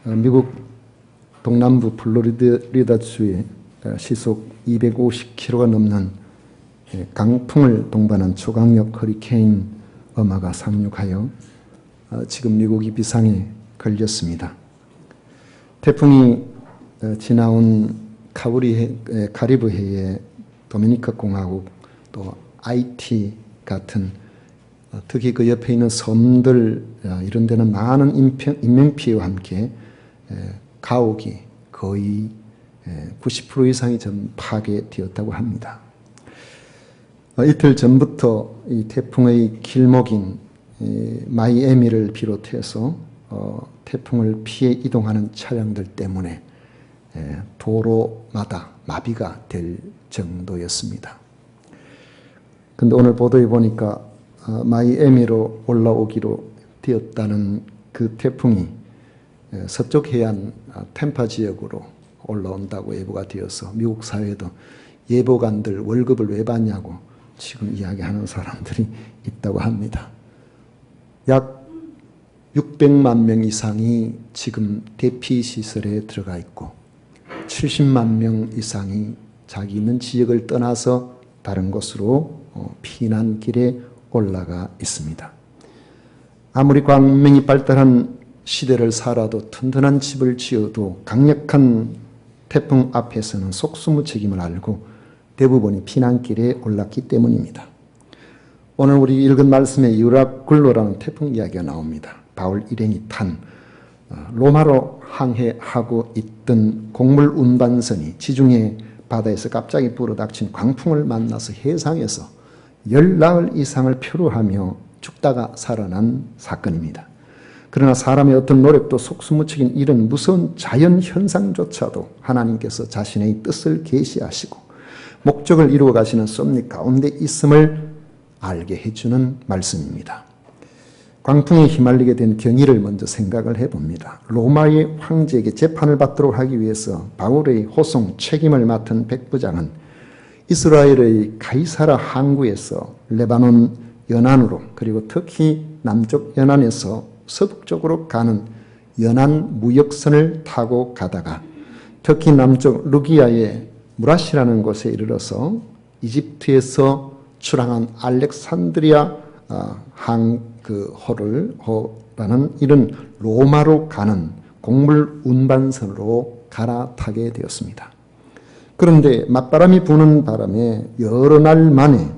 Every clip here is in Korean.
미국 동남부 플로리다주에 시속 250km가 넘는 강풍을 동반한 초강력 허리케인 어마가 상륙하여 지금 미국이 비상에 걸렸습니다. 태풍이 지나온 카리브해의 도미니카 공화국 또 아이티 같은 특히 그 옆에 있는 섬들 이런 데는 많은 인명피해와 함께 가옥이 거의 90% 이상이 전 파괴되었다고 합니다. 이틀 전부터 이 태풍의 길목인 마이애미를 비롯해서 태풍을 피해 이동하는 차량들 때문에 도로마다 마비가 될 정도였습니다. 근데 오늘 보도에 보니까 마이애미로 올라오기로 되었다는 그 태풍이 서쪽 해안 템파 지역으로 올라온다고 예보가 되어서 미국 사회에도 예보관들 월급을 왜 받냐고 지금 이야기하는 사람들이 있다고 합니다. 약 600만 명 이상이 지금 대피시설에 들어가 있고 70만 명 이상이 자기 있는 지역을 떠나서 다른 곳으로 피난길에 올라가 있습니다. 아무리 광명이 발달한 시대를 살아도 튼튼한 집을 지어도 강력한 태풍 앞에서는 속수무책임을 알고 대부분이 피난길에 올랐기 때문입니다. 오늘 우리 읽은 말씀에 유라굴로라는 태풍 이야기가 나옵니다. 바울 일행이 탄 로마로 항해하고 있던 곡물 운반선이 지중해 바다에서 갑자기 불어닥친 광풍을 만나서 해상에서 10나흘 이상을 표류하며 죽다가 살아난 사건입니다. 그러나 사람의 어떤 노력도 속수무책인 이런 무서운 자연현상조차도 하나님께서 자신의 뜻을 계시하시고 목적을 이루어 가시는 섭리 가운데 있음을 알게 해주는 말씀입니다. 광풍에 휘말리게 된 경위를 먼저 생각을 해봅니다. 로마의 황제에게 재판을 받도록 하기 위해서 바울의 호송 책임을 맡은 백부장은 이스라엘의 가이사라 항구에서 레바논 연안으로 그리고 특히 남쪽 연안에서 서북쪽으로 가는 연안 무역선을 타고 가다가 특히 남쪽 루기아의 무라시라는 곳에 이르러서 이집트에서 출항한 알렉산드리아 호라는 이런 로마로 가는 곡물 운반선으로 갈아타게 되었습니다. 그런데 맞바람이 부는 바람에 여러 날 만에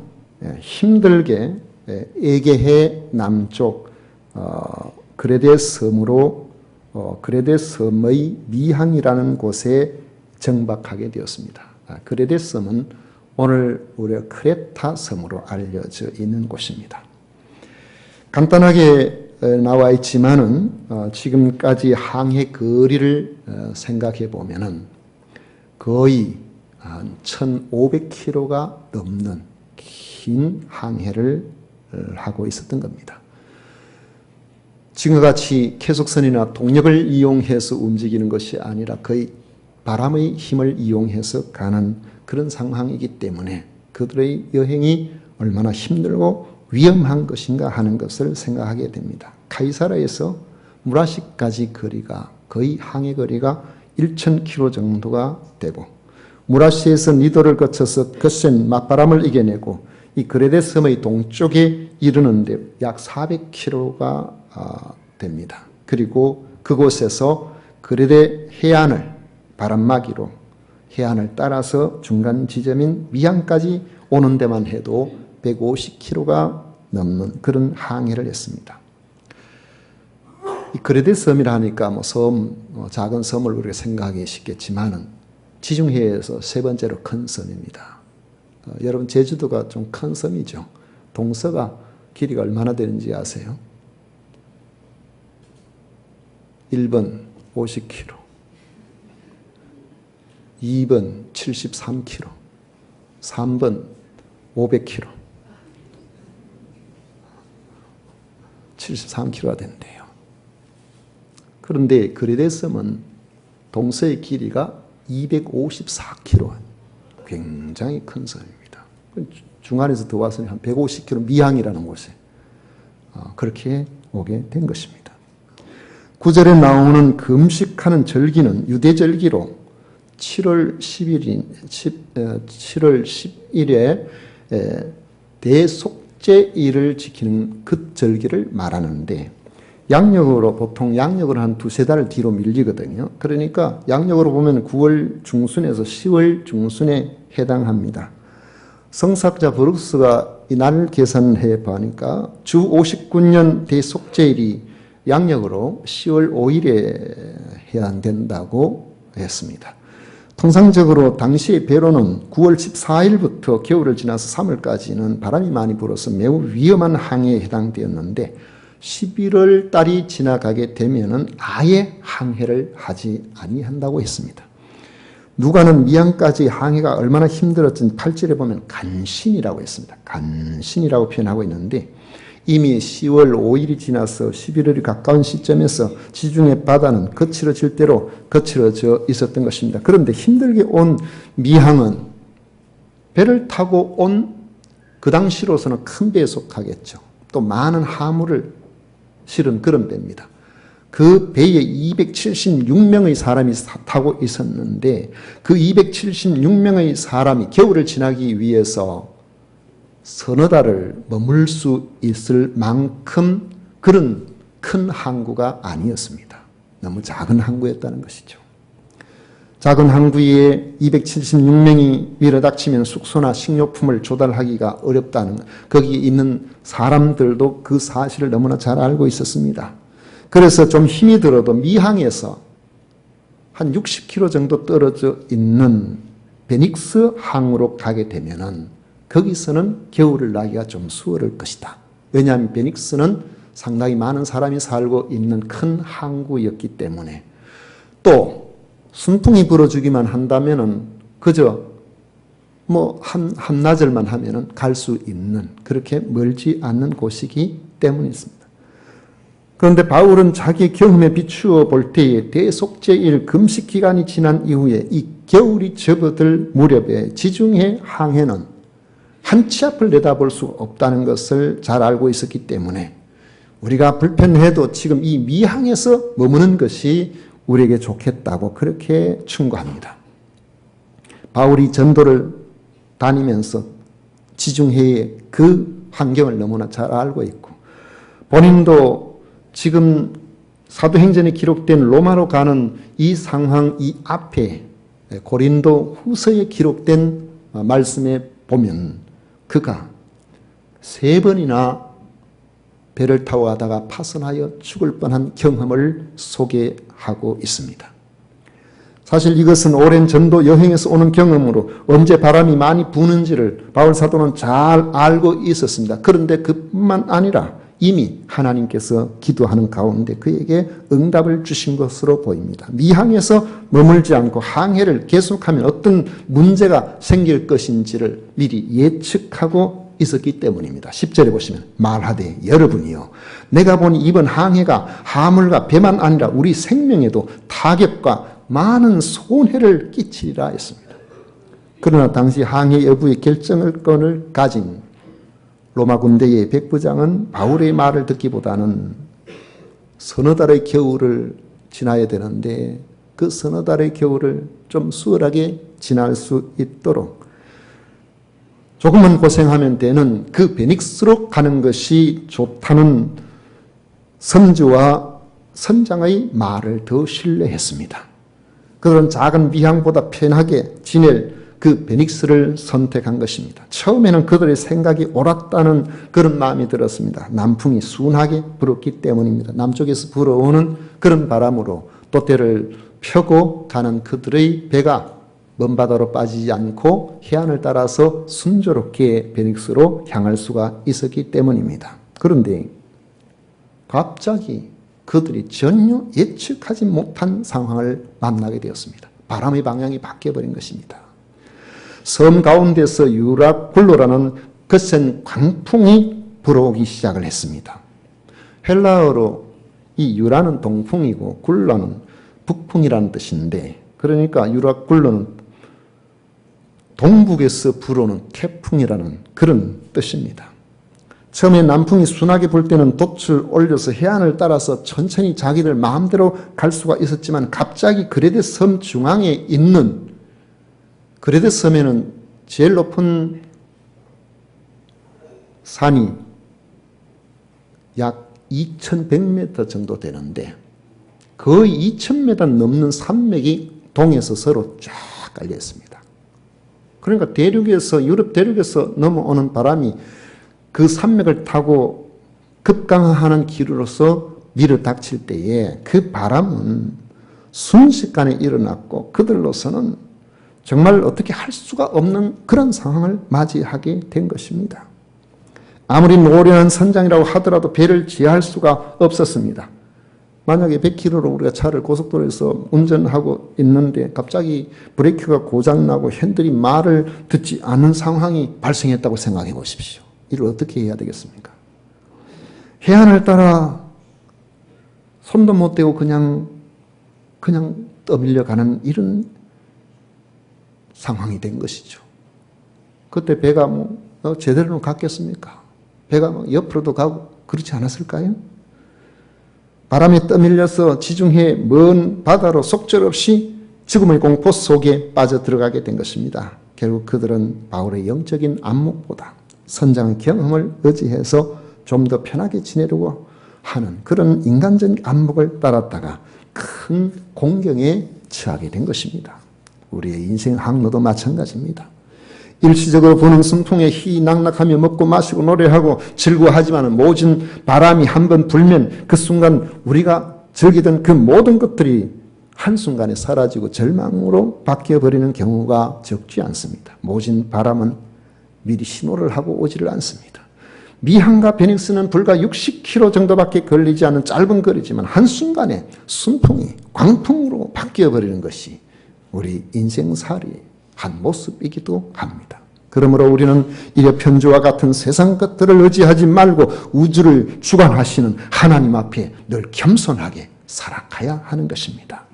힘들게 에게해 남쪽 그레데 섬으로 그레데 섬의 미항이라는 곳에 정박하게 되었습니다. 그레데 섬은 오늘 우리가 크레타 섬으로 알려져 있는 곳입니다. 간단하게 나와 있지만은 지금까지 항해 거리를 생각해 보면은 거의 1,500km가 넘는 긴 항해를 하고 있었던 겁니다. 지금과 같이 계속선이나 동력을 이용해서 움직이는 것이 아니라 거의 바람의 힘을 이용해서 가는 그런 상황이기 때문에 그들의 여행이 얼마나 힘들고 위험한 것인가 하는 것을 생각하게 됩니다. 카이사라에서 무라시까지 거리가 거의 항해 거리가 1,000km 정도가 되고 무라시에서 니도를 거쳐서 거센 맞바람을 이겨내고 이 그레데 섬의 동쪽에 이르는데 약 400km가 됩니다. 그리고 그곳에서 그레데 해안을 바람막이로 해안을 따라서 중간 지점인 미항까지 오는 데만 해도 150km가 넘는 그런 항해를 했습니다. 이 그레데 섬이라 하니까 작은 섬을 우리가 생각하기 쉽겠지만은 지중해에서 세 번째로 큰 섬입니다. 여러분 제주도가 좀 큰 섬이죠. 동서가 길이가 얼마나 되는지 아세요? 1번 50km, 2번 73km, 3번 500km, 73km가 된대요. 그런데 그레데 섬은 동서의 길이가 254km, 굉장히 큰 섬입니다. 중간에서 더 와서 한 150km 미항이라는 곳에 그렇게 오게 된 것입니다. 구절에 나오는 금식하는 절기는 유대절기로 7월 10일에 대속죄일을 지키는 그 절기를 말하는데 양력으로 보통 양력으로 한 두세 달 뒤로 밀리거든요. 그러니까 양력으로 보면 9월 중순에서 10월 중순에 해당합니다. 성사학자 브룩스가 이날 계산해 보니까 주 59년 대속죄일이 양력으로 10월 5일에 해당된다고 했습니다. 통상적으로 당시의 배로는 9월 14일부터 겨울을 지나서 3월까지는 바람이 많이 불어서 매우 위험한 항해에 해당되었는데 11월 달이 지나가게 되면은 아예 항해를 하지 아니한다고 했습니다. 누가는 미항까지 항해가 얼마나 힘들었는지 8절에 보면 간신이라고 했습니다. 간신이라고 표현하고 있는데 이미 10월 5일이 지나서 11월이 가까운 시점에서 지중해 바다는 거칠어질 대로 거칠어져 있었던 것입니다. 그런데 힘들게 온 미항은 배를 타고 온 그 당시로서는 큰 배에 속하겠죠. 또 많은 화물을 실은 그런 배입니다. 그 배에 276명의 사람이 타고 있었는데 그 276명의 사람이 겨울을 지나기 위해서 서너 달을 머물 수 있을 만큼 그런 큰 항구가 아니었습니다. 너무 작은 항구였다는 것이죠. 작은 항구에 276명이 밀어닥치면 숙소나 식료품을 조달하기가 어렵다는 것. 거기 있는 사람들도 그 사실을 너무나 잘 알고 있었습니다. 그래서 좀 힘이 들어도 미항에서 한 60km 정도 떨어져 있는 베닉스 항으로 가게 되면은 거기서는 겨울을 나기가 좀 수월할 것이다. 왜냐하면 베닉스는 상당히 많은 사람이 살고 있는 큰 항구였기 때문에 또 순풍이 불어주기만 한다면은 그저 뭐 한나절만 하면은 갈 수 있는 그렇게 멀지 않는 곳이기 때문이었습니다. 그런데 바울은 자기 경험에 비추어 볼 때에 대속죄일 금식 기간이 지난 이후에 이 겨울이 접어들 무렵에 지중해 항해는 한 치 앞을 내다볼 수 없다는 것을 잘 알고 있었기 때문에 우리가 불편해도 지금 이 미항에서 머무는 것이 우리에게 좋겠다고 그렇게 충고합니다. 바울이 전도를 다니면서 지중해의 그 환경을 너무나 잘 알고 있고 본인도 지금 사도행전에 기록된 로마로 가는 이 상황 이 앞에 고린도 후서에 기록된 말씀에 보면 그가 3번이나 배를 타고 가다가 파손하여 죽을 뻔한 경험을 소개하고 있습니다. 사실 이것은 오랜 전도 여행에서 오는 경험으로 언제 바람이 많이 부는지를 바울 사도는 잘 알고 있었습니다. 그런데 그뿐만 아니라 이미 하나님께서 기도하는 가운데 그에게 응답을 주신 것으로 보입니다. 미항에서 머물지 않고 항해를 계속하면 어떤 문제가 생길 것인지를 미리 예측하고 있었기 때문입니다. 10절에 보시면 말하되 여러분이요 내가 보니 이번 항해가 화물과 배만 아니라 우리 생명에도 타격과 많은 손해를 끼치리라 했습니다. 그러나 당시 항해 여부의 결정권을 가진 로마 군대의 백부장은 바울의 말을 듣기보다는 서너 달의 겨울을 지나야 되는데 그 서너 달의 겨울을 좀 수월하게 지날 수 있도록 조금만 고생하면 되는 그 베닉스로 가는 것이 좋다는 선주와 선장의 말을 더 신뢰했습니다. 그들은 작은 미항보다 편하게 지낼 그 베닉스를 선택한 것입니다. 처음에는 그들의 생각이 옳았다는 그런 마음이 들었습니다. 남풍이 순하게 불었기 때문입니다. 남쪽에서 불어오는 그런 바람으로 돛대를 펴고 가는 그들의 배가 먼 바다로 빠지지 않고 해안을 따라서 순조롭게 베닉스로 향할 수가 있었기 때문입니다. 그런데 갑자기 그들이 전혀 예측하지 못한 상황을 만나게 되었습니다. 바람의 방향이 바뀌어버린 것입니다. 섬 가운데서 유라굴로라는 거센 광풍이 불어오기 시작을 했습니다. 헬라어로 이 유라는 동풍이고 굴로는 북풍이라는 뜻인데 그러니까 유라굴로는 동북에서 불어오는 태풍이라는 그런 뜻입니다. 처음에 남풍이 순하게 불 때는 돛을 올려서 해안을 따라서 천천히 자기들 마음대로 갈 수가 있었지만 갑자기 그레데 섬 중앙에 있는 그레데 섬에는 제일 높은 산이 약 2100m 정도 되는데 거의 2000m 넘는 산맥이 동에서 서로 쫙 깔려 있습니다. 그러니까 대륙에서 유럽 대륙에서 넘어오는 바람이 그 산맥을 타고 급강하하는 기류로서 밀어 닥칠 때에 그 바람은 순식간에 일어났고 그들로서는 정말 어떻게 할 수가 없는 그런 상황을 맞이하게 된 것입니다. 아무리 노련한 선장이라고 하더라도 배를 지휘할 수가 없었습니다. 만약에 100km로 우리가 차를 고속도로에서 운전하고 있는데 갑자기 브레이크가 고장나고 핸들이 말을 듣지 않는 상황이 발생했다고 생각해 보십시오. 이를 어떻게 해야 되겠습니까? 해안을 따라 손도 못 대고 그냥 떠밀려 가는 이런 상황이 된 것이죠. 그때 배가 제대로는 갔겠습니까? 배가 옆으로도 가고 그렇지 않았을까요? 바람에 떠밀려서 지중해 먼 바다로 속절없이 죽음의 공포 속에 빠져들어가게 된 것입니다. 결국 그들은 바울의 영적인 안목보다 선장의 경험을 의지해서 좀 더 편하게 지내려고 하는 그런 인간적인 안목을 따랐다가 큰 공경에 처하게 된 것입니다. 우리의 인생 항로도 마찬가지입니다. 일시적으로 부는 순풍에 희낙낙하며 먹고 마시고 노래하고 즐거워하지만 모진 바람이 한번 불면 그 순간 우리가 즐기던 그 모든 것들이 한순간에 사라지고 절망으로 바뀌어버리는 경우가 적지 않습니다. 모진 바람은 미리 신호를 하고 오지를 않습니다. 미항과 베닉스는 불과 60km 정도밖에 걸리지 않은 짧은 거리지만 한순간에 순풍이 광풍으로 바뀌어버리는 것이 우리 인생살이의 한 모습이기도 합니다. 그러므로 우리는 이려편주와 같은 세상 것들을 의지하지 말고 우주를 주관하시는 하나님 앞에 늘 겸손하게 살아가야 하는 것입니다.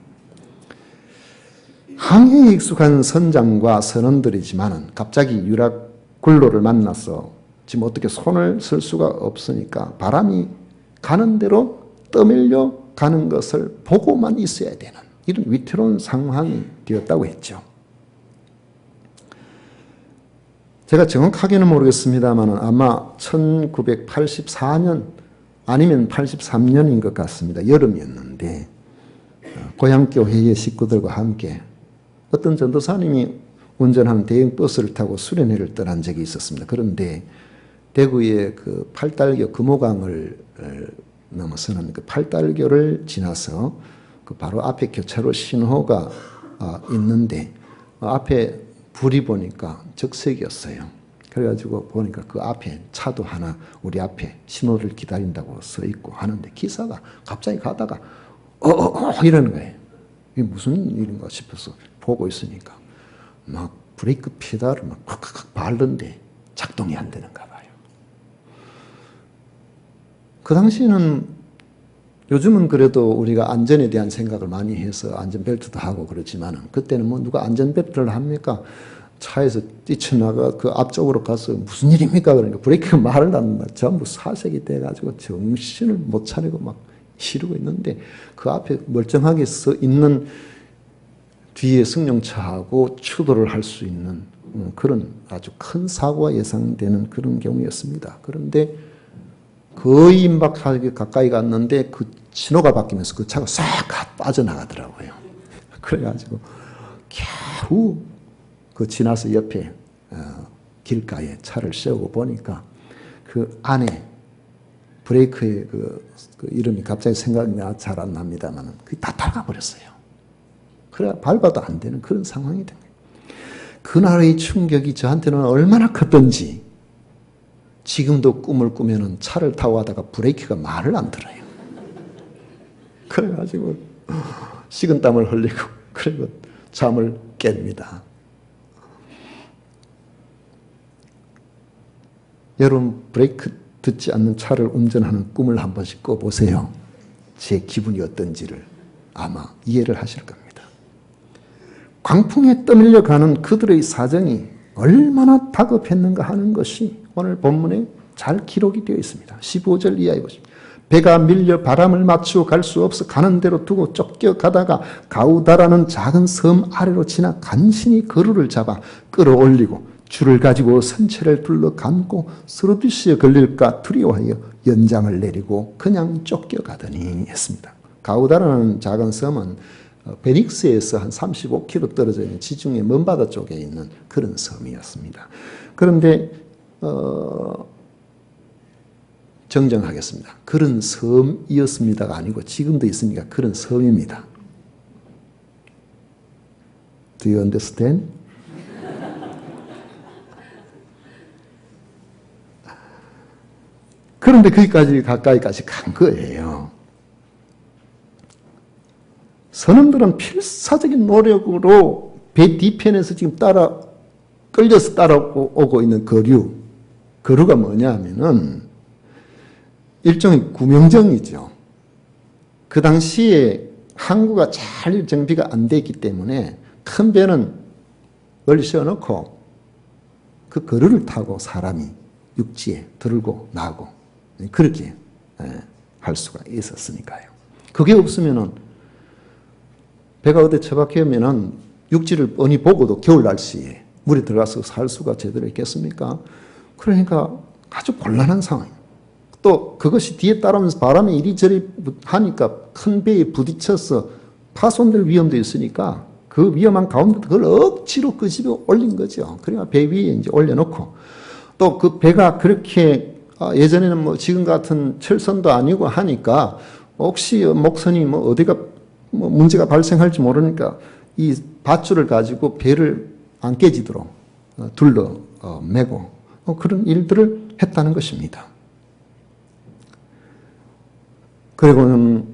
항해에 익숙한 선장과 선원들이지만 갑자기 유락 굴로를 만나서 지금 어떻게 손을 쓸 수가 없으니까 바람이 가는 대로 떠밀려 가는 것을 보고만 있어야 되는 이런 위태로운 상황이 되었다고 했죠. 제가 정확하게는 모르겠습니다만 아마 1984년 아니면 83년인 것 같습니다. 여름이었는데 고향교회의 식구들과 함께 어떤 전도사님이 운전하는 대형 버스를 타고 수련회를 떠난 적이 있었습니다. 그런데 대구의 그 팔달교 금호강을 넘어서는 그 팔달교를 지나서 그 바로 앞에 교차로 신호가 있는데 앞에 불이 보니까 적색이었어요. 그래가지고 보니까 그 앞에 차도 하나 우리 앞에 신호를 기다린다고 써 있고 하는데 기사가 갑자기 가다가 이러는 거예요. 이게 무슨 일인가 싶어서 보고 있으니까 막 브레이크 페달을 막 콱콱 밟는데 작동이 안 되는가 봐요. 그 당시에는 요즘은 그래도 우리가 안전에 대한 생각을 많이 해서 안전벨트도 하고 그렇지만 그때는 뭐 누가 안전벨트를 합니까? 차에서 뛰쳐나가 그 앞쪽으로 가서 무슨 일입니까? 그러니까 브레이크가 말을 안 한다. 전부 사색이 돼가지고 정신을 못 차리고 막 이러고 있는데 그 앞에 멀쩡하게 서 있는 뒤에 승용차하고 추돌을 할 수 있는 그런 아주 큰 사고가 예상되는 그런 경우였습니다. 그런데 거의 임박하기 가까이 갔는데 그 신호가 바뀌면서 그 차가 싹 빠져나가더라고요. 그래가지고 겨우 그 지나서 옆에 길가에 차를 세우고 보니까 그 안에 브레이크의 그 이름이 갑자기 생각이 잘 안 납니다만 그게 다 닳아버렸어요. 그래 밟아도 안 되는 그런 상황이 된 거예요. 그날의 충격이 저한테는 얼마나 컸던지 지금도 꿈을 꾸면은 차를 타고 가다가 브레이크가 말을 안 들어요. 그래가지고 식은땀을 흘리고 그리고 잠을 깹니다. 여러분 브레이크 듣지 않는 차를 운전하는 꿈을 한 번씩 꿔보세요. 제 기분이 어떤지를 아마 이해를 하실 겁니다. 광풍에 떠밀려 가는 그들의 사정이 얼마나 다급했는가 하는 것이 오늘 본문의 잘 기록이 되어 있습니다. 15절 이하에 보십니다. 배가 밀려 바람을 맞추어 갈 수 없어 가는 대로 두고 쫓겨가다가 가우다라는 작은 섬 아래로 지나 간신히 거루를 잡아 끌어올리고 줄을 가지고 선체를 둘러 감고 스루디시에 걸릴까 두려워하여 연장을 내리고 그냥 쫓겨가더니 했습니다. 가우다라는 작은 섬은 베닉스에서 한 35km 떨어져 있는 지중해 먼바다 쪽에 있는 그런 섬이었습니다. 그런데 정정하겠습니다. 그런 섬이었습니다가 아니고 지금도 있으니까 그런 섬입니다. Do you understand? 그런데 거기까지 가까이까지 간 거예요. 선원들은 필사적인 노력으로 배 뒤편에서 지금 끌려서 따라오고 있는 거류가 뭐냐 하면은 일종의 구명정이죠. 그 당시에 항구가 잘 정비가 안 돼 있기 때문에 큰 배는 멀리 세워놓고 그 거류를 타고 사람이 육지에 들고 나고 그렇게 할 수가 있었으니까요. 그게 없으면은 배가 어디 처박히면은 육지를 뻔히 보고도 겨울 날씨에 물에 들어가서 살 수가 제대로 있겠습니까? 그러니까 아주 곤란한 상황이에요. 또 그것이 뒤에 따라오면서 바람이 이리저리 하니까 큰 배에 부딪혀서 파손될 위험도 있으니까 그 위험한 가운데 그걸 억지로 끄집어 올린 거죠. 그러니까 배 위에 이제 올려놓고 또 그 배가 그렇게 예전에는 뭐 지금 같은 철선도 아니고 하니까 혹시 목선이 뭐 어디가 뭐 문제가 발생할지 모르니까 이 밧줄을 가지고 배를 안 깨지도록 둘러 매고 그런 일들을 했다는 것입니다. 그리고는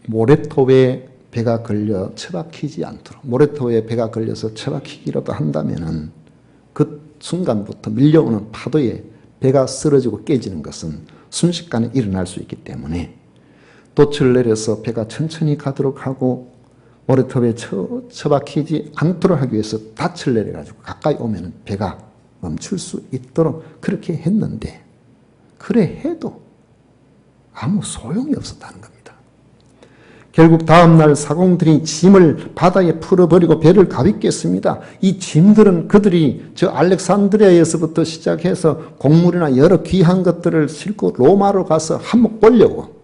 모래톱에 배가 걸려 처박히지 않도록 모래톱에 배가 걸려서 처박히기라도 한다면은 그 순간부터 밀려오는 파도에 배가 쓰러지고 깨지는 것은 순식간에 일어날 수 있기 때문에 돛을 내려서 배가 천천히 가도록 하고 모래톱에 처박히지 않도록 하기 위해서 닻을 내려가지고 가까이 오면 배가 멈출 수 있도록 그렇게 했는데 그래 해도 아무 소용이 없었다는 겁니다. 결국 다음날 사공들이 짐을 바다에 풀어버리고 배를 가볍게 했습니다. 이 짐들은 그들이 저 알렉산드리아에서부터 시작해서 곡물이나 여러 귀한 것들을 싣고 로마로 가서 한몫 보려고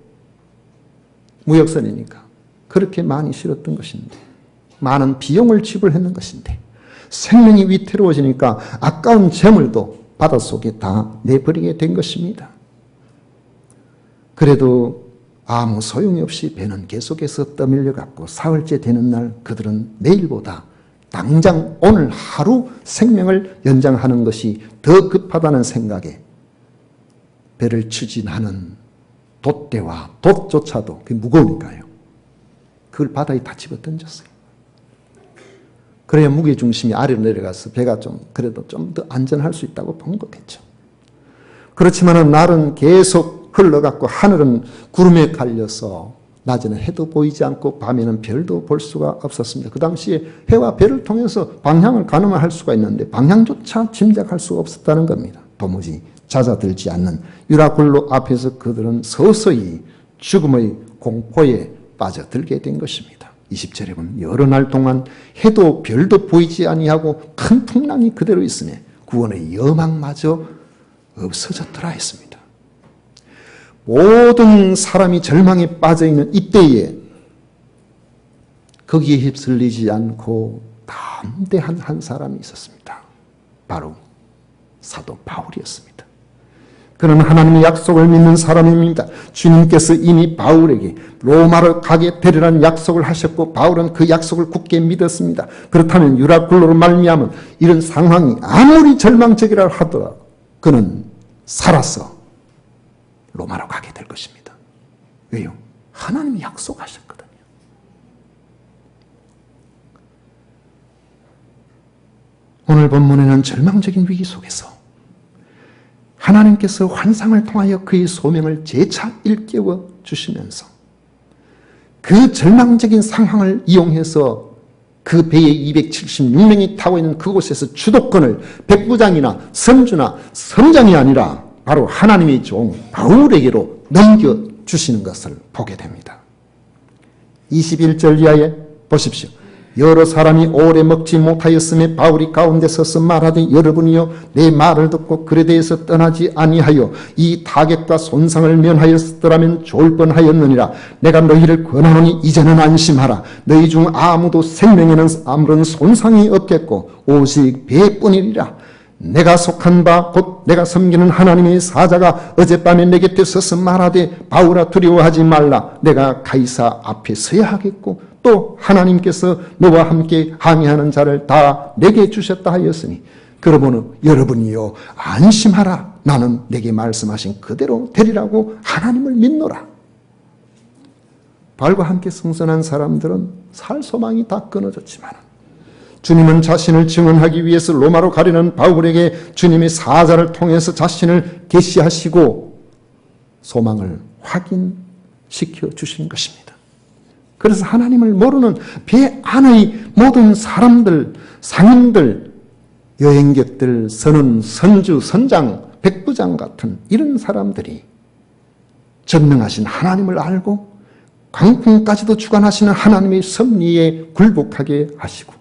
무역선이니까 그렇게 많이 실었던 것인데 많은 비용을 지불했는 것인데 생명이 위태로워지니까 아까운 재물도 바닷속에 다 내버리게 된 것입니다. 그래도 아무 소용이 없이 배는 계속해서 떠밀려갔고 사흘째 되는 날 그들은 내일보다 당장 오늘 하루 생명을 연장하는 것이 더 급하다는 생각에 배를 추진하는 돛대와 돛조차도 그게 무거우니까요. 그걸 바다에 다 집어던졌어요. 그래야 무게중심이 아래로 내려가서 배가 좀 그래도 좀 더 안전할 수 있다고 본 거겠죠. 그렇지만 날은 계속 흘러갔고 하늘은 구름에 갈려서 낮에는 해도 보이지 않고 밤에는 별도 볼 수가 없었습니다. 그 당시에 해와 별을 통해서 방향을 가늠할 수가 있는데 방향조차 짐작할 수가 없었다는 겁니다. 도무지 잦아들지 않는 유라굴로 앞에서 그들은 서서히 죽음의 공포에 빠져들게 된 것입니다. 20절에 보면 여러 날 동안 해도 별도 보이지 아니하고 큰 풍랑이 그대로 있으며 구원의 여망마저 없어졌더라 했습니다. 모든 사람이 절망에 빠져있는 이때에 거기에 휩쓸리지 않고 담대한 한 사람이 있었습니다. 바로 사도 바울이었습니다. 그는 하나님의 약속을 믿는 사람입니다. 주님께서 이미 바울에게 로마로 가게 되리라는 약속을 하셨고 바울은 그 약속을 굳게 믿었습니다. 그렇다면 유라굴로로 말미암은 이런 상황이 아무리 절망적이라 하더라도 그는 살아서 로마로 가게 될 것입니다. 왜요? 하나님이 약속하셨거든요. 오늘 본문에는 절망적인 위기 속에서 하나님께서 환상을 통하여 그의 소명을 재차 일깨워 주시면서 그 절망적인 상황을 이용해서 그 배에 276명이 타고 있는 그곳에서 주도권을 백부장이나 선주나 선장이 아니라 바로 하나님의 종 바울에게로 넘겨주시는 것을 보게 됩니다. 21절 이하에 보십시오. 여러 사람이 오래 먹지 못하였음에 바울이 가운데 서서 말하되 여러분이여 내 말을 듣고 그에 대해서 떠나지 아니하여 이 타격과 손상을 면하였더라면 좋을 뻔하였느니라. 내가 너희를 권하노니 이제는 안심하라. 너희 중 아무도 생명에는 아무런 손상이 없겠고 오직 배뿐이리라. 내가 속한 바 곧 내가 섬기는 하나님의 사자가 어젯밤에 내 곁에 서서 말하되 바울아 두려워하지 말라. 내가 가이사 앞에 서야 하겠고 또 하나님께서 너와 함께 항의하는 자를 다 내게 주셨다 하였으니 그러므로 여러분이요 안심하라. 나는 내게 말씀하신 그대로 되리라고 하나님을 믿노라. 바울과 함께 승선한 사람들은 살 소망이 다 끊어졌지만 주님은 자신을 증언하기 위해서 로마로 가려는 바울에게 주님의 사자를 통해서 자신을 계시하시고 소망을 확인시켜 주신 것입니다. 그래서 하나님을 모르는 배 안의 모든 사람들, 상인들, 여행객들, 선원, 선주, 선장, 백부장 같은 이런 사람들이 전능하신 하나님을 알고 광풍까지도 주관하시는 하나님의 섭리에 굴복하게 하시고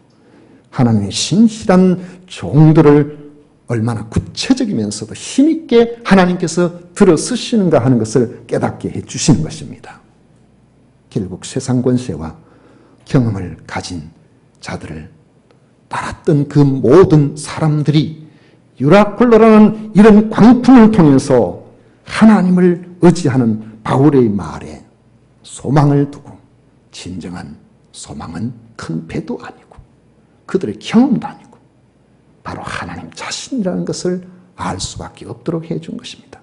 하나님의 신실한 종들을 얼마나 구체적이면서도 힘있게 하나님께서 들어쓰시는가 하는 것을 깨닫게 해주시는 것입니다. 결국 세상 권세와 경험을 가진 자들을 따랐던 그 모든 사람들이 유라굴로라는 이런 광풍을 통해서 하나님을 의지하는 바울의 말에 소망을 두고 진정한 소망은 큰 배도 아니고 그들의 경험도 아니고 바로 하나님 자신이라는 것을 알 수밖에 없도록 해준 것입니다.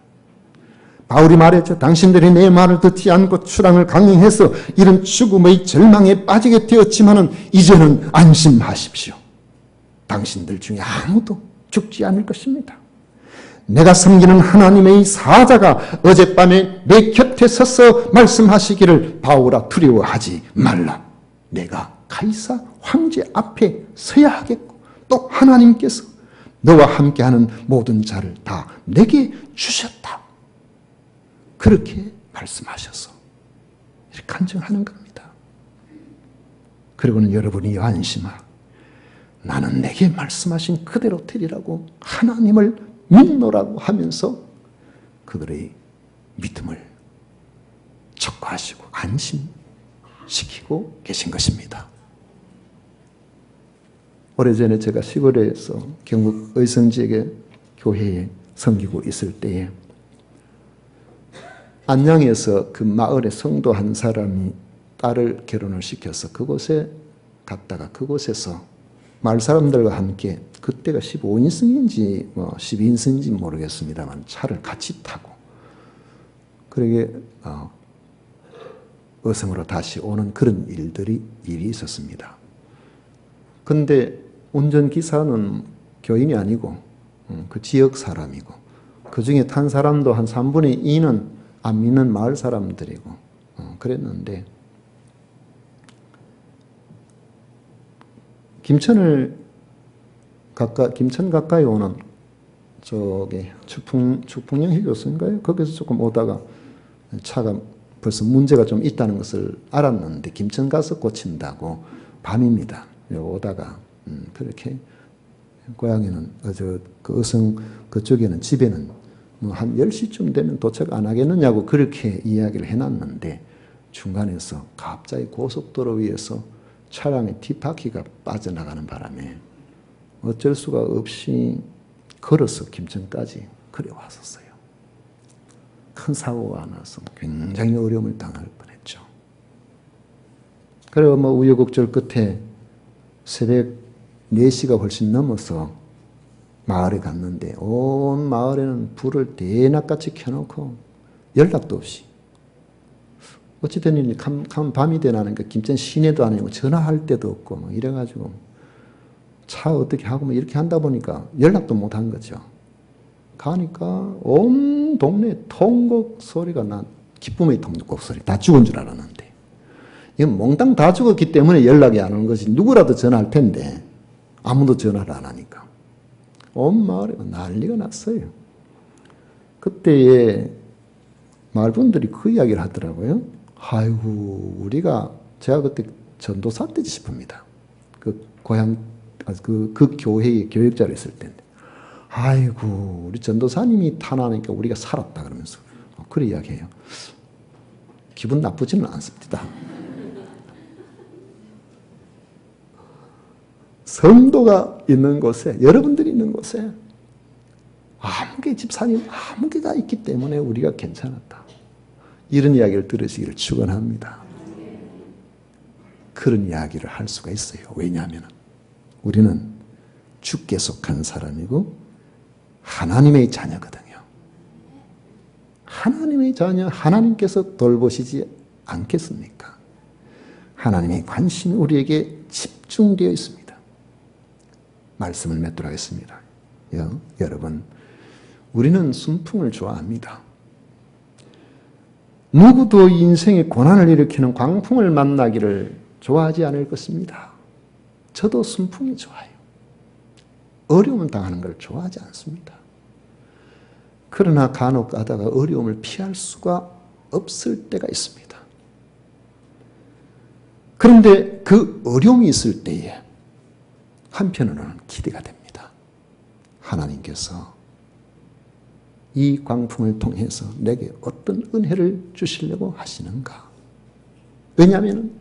바울이 말했죠. 당신들이 내 말을 듣지 않고 추랑을 강행해서 이런 죽음의 절망에 빠지게 되었지만은 이제는 안심하십시오. 당신들 중에 아무도 죽지 않을 것입니다. 내가 섬기는 하나님의 사자가 어젯밤에 내 곁에 서서 말씀하시기를 바울아 두려워하지 말라. 내가 가이사 황제 앞에 서야 하겠고 또 하나님께서 너와 함께하는 모든 자를 다 내게 주셨다. 그렇게 말씀하셔서 이렇게 간증하는 겁니다. 그리고는 여러분이 안심하라. 나는 내게 말씀하신 그대로 되리라고 하나님을 믿노라고 하면서 그들의 믿음을 촉구하시고 안심시키고 계신 것입니다. 오래전에 제가 시골에서 경북 의성지역의 교회에 섬기고 있을 때에 안양에서 그 마을의 성도 한 사람이 딸을 결혼을 시켜서 그곳에 갔다가 그곳에서 마을 사람들과 함께 그때가 15인승인지 12인승인지 모르겠습니다만 차를 같이 타고 그러게 어성으로 다시 오는 그런 일이 있었습니다. 근데 운전기사는 교인이 아니고 그 지역 사람이고 그 중에 탄 사람도 한 3분의 2는 안 믿는 마을 사람들이고 그랬는데 김천 가까이 오는 쪽에 축풍령 해교수인가요? 거기서 조금 오다가 차가 벌써 문제가 좀 있다는 것을 알았는데 김천 가서 고친다고 밤입니다. 오다가 그렇게 고향에는 그 어성 그쪽에는 집에는 한 10시쯤 되면 도착 안 하겠느냐고 그렇게 이야기를 해놨는데 중간에서 갑자기 고속도로 위에서 차량의 뒷바퀴가 빠져나가는 바람에 어쩔 수가 없이 걸어서 김천까지 그래 왔었어요. 큰 사고가 나서 굉장히 어려움을 당할 뻔했죠. 그리고 우여곡절 끝에 새벽 4시가 훨씬 넘어서 마을에 갔는데 온 마을에는 불을 대낮같이 켜놓고 연락도 없이 어찌된 일이 밤이 되나니까 김천 시내도 아니고 전화할 데도 없고 이래가지고 차 어떻게 하고 이렇게 한다 보니까 연락도 못 한 거죠. 가니까 온 동네에 통곡 소리가 기쁨의 통곡 소리. 다 죽은 줄 알았는데 이건 몽땅 다 죽었기 때문에 연락이 안 오는 것이 누구라도 전화할 텐데 아무도 전화를 안 하니까 온 마을에 난리가 났어요. 그때에 마을분들이 그 이야기를 하더라고요. 아이고, 제가 그때 전도사 때지 싶습니다. 그 고향, 그 교회의 교역자로 있을 때인데. 아이고, 우리 전도사님이 탄하니까 우리가 살았다 그러면서 그래 이야기해요. 기분 나쁘지는 않습니다. 성도가 있는 곳에, 여러분들이 있는 곳에 아무개 집사님, 아무개가 있기 때문에 우리가 괜찮았다. 이런 이야기를 들으시기를 축원합니다. 그런 이야기를 할 수가 있어요. 왜냐하면 우리는 주께 속한 사람이고 하나님의 자녀거든요. 하나님의 자녀, 하나님께서 돌보시지 않겠습니까? 하나님의 관심이 우리에게 집중되어 있습니다. 말씀을 맺도록 하겠습니다. 여러분, 우리는 순풍을 좋아합니다. 누구도 인생의 고난을 일으키는 광풍을 만나기를 좋아하지 않을 것입니다. 저도 순풍이 좋아요. 어려움을 당하는 걸 좋아하지 않습니다. 그러나 간혹 가다가 어려움을 피할 수가 없을 때가 있습니다. 그런데 그 어려움이 있을 때에 한편으로는 기대가 됩니다. 하나님께서 이 광풍을 통해서 내게 어떤 은혜를 주시려고 하시는가? 왜냐하면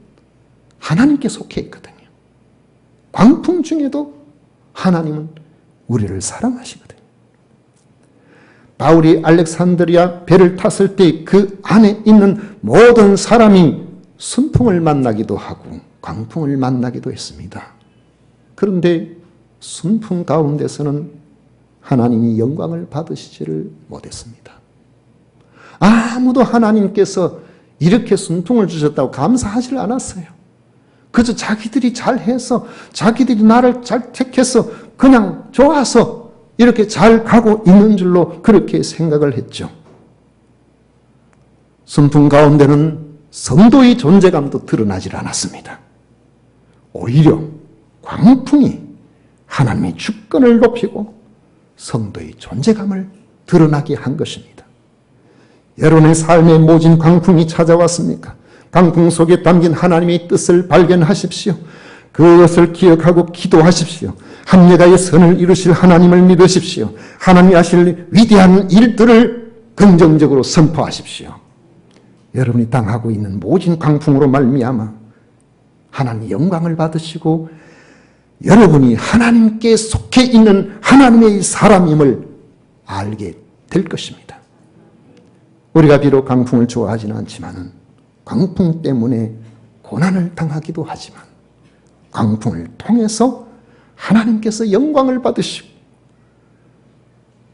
하나님께 속해 있거든요. 광풍 중에도 하나님은 우리를 사랑하시거든요. 바울이 알렉산드리아 배를 탔을 때 그 안에 있는 모든 사람이 순풍을 만나기도 하고 광풍을 만나기도 했습니다. 그런데 순풍 가운데서는 하나님이 영광을 받으시지를 못했습니다. 아무도 하나님께서 이렇게 순풍을 주셨다고 감사하지 않았어요. 그저 자기들이 잘해서, 자기들이 나를 잘 택해서 그냥 좋아서 이렇게 잘 가고 있는 줄로 그렇게 생각을 했죠. 순풍 가운데는 성도의 존재감도 드러나지 않았습니다. 오히려 광풍이 하나님의 주권을 높이고 성도의 존재감을 드러나게 한 것입니다. 여러분의 삶에 모진 광풍이 찾아왔습니까? 광풍 속에 담긴 하나님의 뜻을 발견하십시오. 그것을 기억하고 기도하십시오. 합력하여 선을 이루실 하나님을 믿으십시오. 하나님이 하실 위대한 일들을 긍정적으로 선포하십시오. 여러분이 당하고 있는 모진 광풍으로 말미암아 하나님의 영광을 받으시고 여러분이 하나님께 속해 있는 하나님의 사람임을 알게 될 것입니다. 우리가 비록 광풍을 좋아하지는 않지만 광풍 때문에 고난을 당하기도 하지만 광풍을 통해서 하나님께서 영광을 받으시고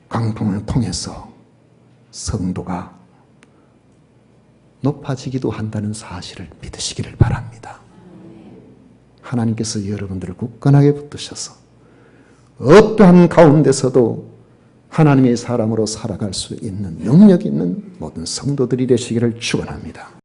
광풍을 통해서 성도가 높아지기도 한다는 사실을 믿으시기를 바랍니다. 하나님께서 여러분들을 굳건하게 붙드셔서 어떠한 가운데서도 하나님의 사람으로 살아갈 수 있는 능력 있는 모든 성도들이 되시기를 축원합니다.